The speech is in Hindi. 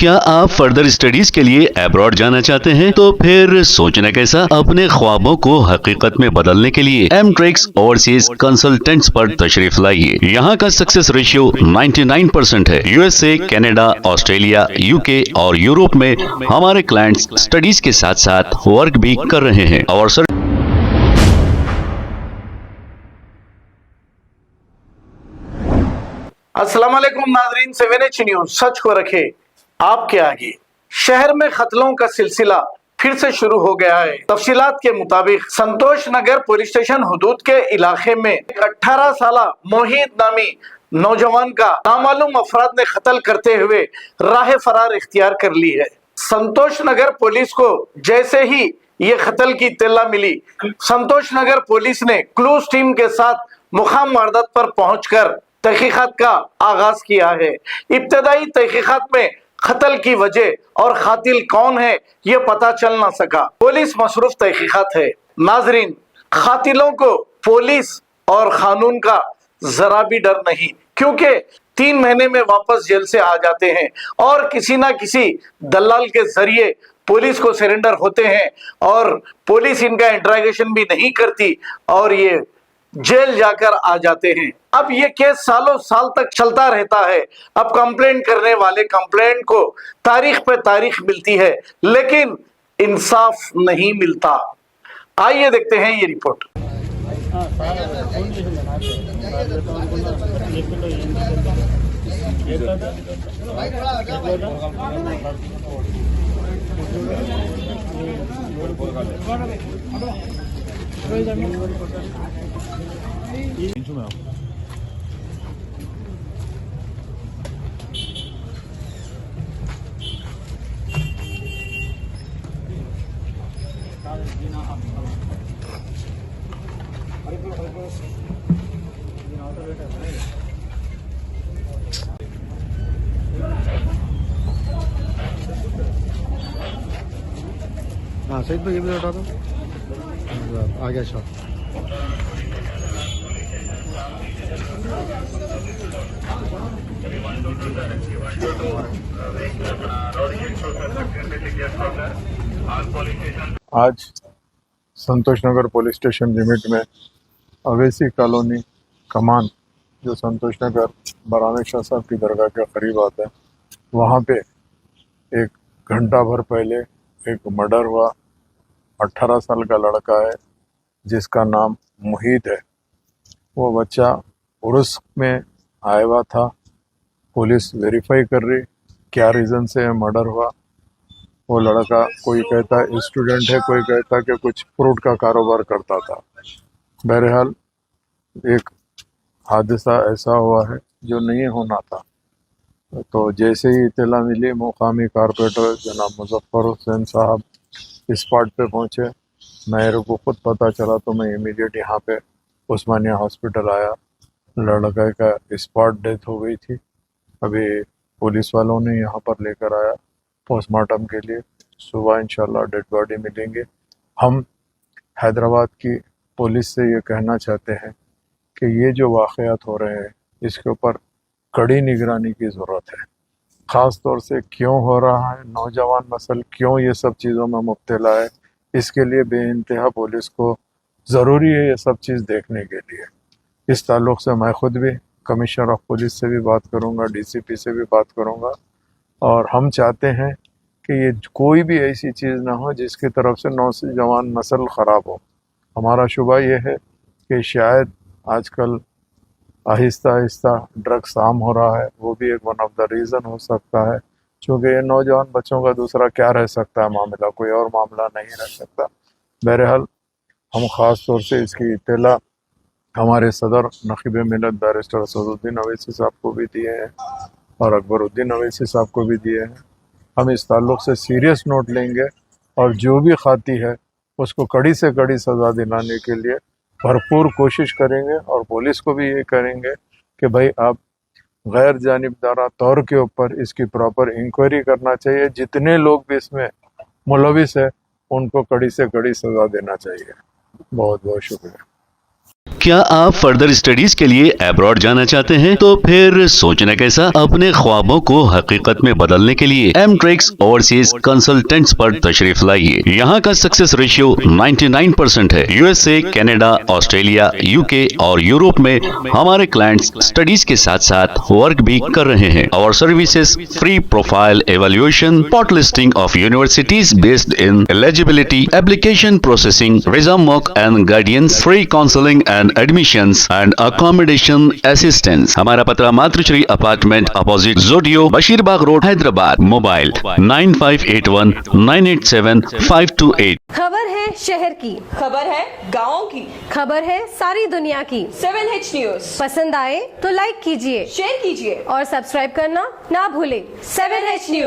क्या आप फर्दर स्टडीज के लिए अब्रॉड जाना चाहते हैं? तो फिर सोचना कैसा, अपने ख्वाबों को हकीकत में बदलने के लिए एमट्रिक्स ओवरसीज कंसल्टेंट्स पर तशरीफ लाइए। यहाँ का सक्सेस रेशियो 99% है। यूएसए, कनाडा, ऑस्ट्रेलिया, यूके और यूरोप में हमारे क्लाइंट्स स्टडीज के साथ साथ वर्क भी कर रहे हैं और अस्सलाम वालेकुम नाजरीन, 7H न्यूज सच को रखे आपके आगे। शहर में कत्लों का सिलसिला फिर से शुरू हो गया है। तफसीलात के मुताबिक संतोष नगर पुलिस स्टेशन हुदूद के इलाके में एक 18 साल मोहित नामी नौजवान का नामालूम अफराद ने कत्ल करते हुए राह फरार इख्तियार कर ली है। संतोष नगर पुलिस को जैसे ही ये कत्ल की इत्तला मिली, संतोष नगर पुलिस ने क्लूज टीम के साथ मुकाम वारदात पर पहुंचकर तहकीकात का आगाज किया है। इब्तदाई तहकीकात में कत्ल की वजह और कातिल कौन है ये पता चल ना सका। पुलिस मसरूफ तहकीकात है। नाजरीन, कातिलों को पुलिस और कानून का जरा भी डर नहीं, क्योंकि 3 महीने में वापस जेल से आ जाते हैं और किसी ना किसी दलाल के जरिए पुलिस को सरेंडर होते हैं और पुलिस इनका इंट्रोगेशन भी नहीं करती और ये जेल जाकर आ जाते हैं। अब ये केस सालों साल तक चलता रहता है। अब कंप्लेंट करने वाले कंप्लेंट को तारीख पे तारीख मिलती है, लेकिन इंसाफ नहीं मिलता। आइए देखते हैं ये रिपोर्ट। हाँ सही, तो ये भी हटा दो। आ गया शॉट। आज संतोष नगर पुलिस स्टेशन लिमिट में अवेसी कॉलोनी कमान, जो संतोष नगर बराने शाह साहब की दरगाह के करीब आता है, वहाँ पे एक घंटा भर पहले एक मर्डर हुआ। 18 साल का लड़का है जिसका नाम मोहित है। वो बच्चा उर्स में आया हुआ था। पुलिस वेरीफाई कर रही क्या रीज़न से मर्डर हुआ। वो लड़का, कोई कहता है स्टूडेंट है, कोई कहता है कि कुछ फ्रूट का कारोबार करता था। बहरहाल एक हादसा ऐसा हुआ है जो नहीं होना था। तो जैसे ही इत्तला मिली, मुकामी कारपोरेटर जनाब मुजफ्फर हुसैन साहब स्पॉट पे पहुँचे। मेरे को खुद पता चला तो मैं इमीडिएट यहाँ पे उस्मानिया हॉस्पिटल आया। लड़के का स्पॉट डेथ हो गई थी। अभी पुलिस वालों ने यहाँ पर लेकर आया पोस्टमार्टम के लिए। सुबह इंशाल्लाह डेड बॉडी मिलेंगे। हम हैदराबाद की पुलिस से ये कहना चाहते हैं कि ये जो वाक़यात हो रहे हैं इसके ऊपर कड़ी निगरानी की ज़रूरत है। ख़ास तौर से क्यों हो रहा है, नौजवान नस्ल क्यों ये सब चीज़ों में मुब्तला है, इसके लिए बेइंतहा पुलिस को ज़रूरी है ये सब चीज़ देखने के लिए। इस ताल्लुक़ से मैं ख़ुद भी कमिश्नर ऑफ पुलिस से भी बात करूँगा, DCP से भी बात करूँगा। और हम चाहते हैं कि ये कोई भी ऐसी चीज़ ना हो जिसकी तरफ से नौजवान नस्ल ख़राब हो। हमारा शुबा ये है कि शायद आजकल आहिस्ता आहिस्ता ड्रग्स आम हो रहा है, वो भी एक वन ऑफ द रीज़न हो सकता है। क्योंकि ये नौजवान बच्चों का दूसरा क्या रह सकता है मामला, कोई और मामला नहीं रह सकता। बहरहाल हम ख़ास तौर से इसकी इत्तला हमारे सदर नक़ीब मिल्लत बैरिस्टर असदुद्दीन अवैसी साहब को भी दिए हैं और अकबरुद्दीन अवैसी साहब को भी दिए हैं। हम इस ताल्लुक़ से सीरियस नोट लेंगे और जो भी खाती है उसको कड़ी से कड़ी सज़ा दिलाने के लिए भरपूर कोशिश करेंगे। और पुलिस को भी ये करेंगे कि भाई आप गैर जानिबदारा तौर के ऊपर इसकी प्रॉपर इंक्वायरी करना चाहिए। जितने लोग भी इसमें मुलविस है उनको कड़ी से कड़ी सज़ा देना चाहिए। बहुत बहुत शुक्रिया। क्या आप फर्दर स्टडीज के लिए अब्रॉड जाना चाहते हैं? तो फिर सोचना कैसा? अपने ख्वाबों को हकीकत में बदलने के लिए एमट्रिक्स ओवरसीज कंसल्टेंट्स पर तशरीफ लाइए। यहाँ का सक्सेस रेशियो 99% है। यूएसए, कनाडा, ऑस्ट्रेलिया, यूके और यूरोप में हमारे क्लाइंट्स स्टडीज के साथ साथ वर्क भी कर रहे हैं। और services free profile evaluation, spot listing of universities based in eligibility, application processing, visa mock and guidance, free counselling and admissions and accommodation assistance. हमारा पता मातृश्री अपार्टमेंट अपोजिट जोडियो, बशीरबाग रोड, हैदराबाद। मोबाइल 9581987528। खबर है शहर की, खबर है गाँव की, खबर है सारी दुनिया की। 7H न्यूज पसंद आए तो लाइक कीजिए, शेयर कीजिए और सब्सक्राइब करना ना भूले। 7H news.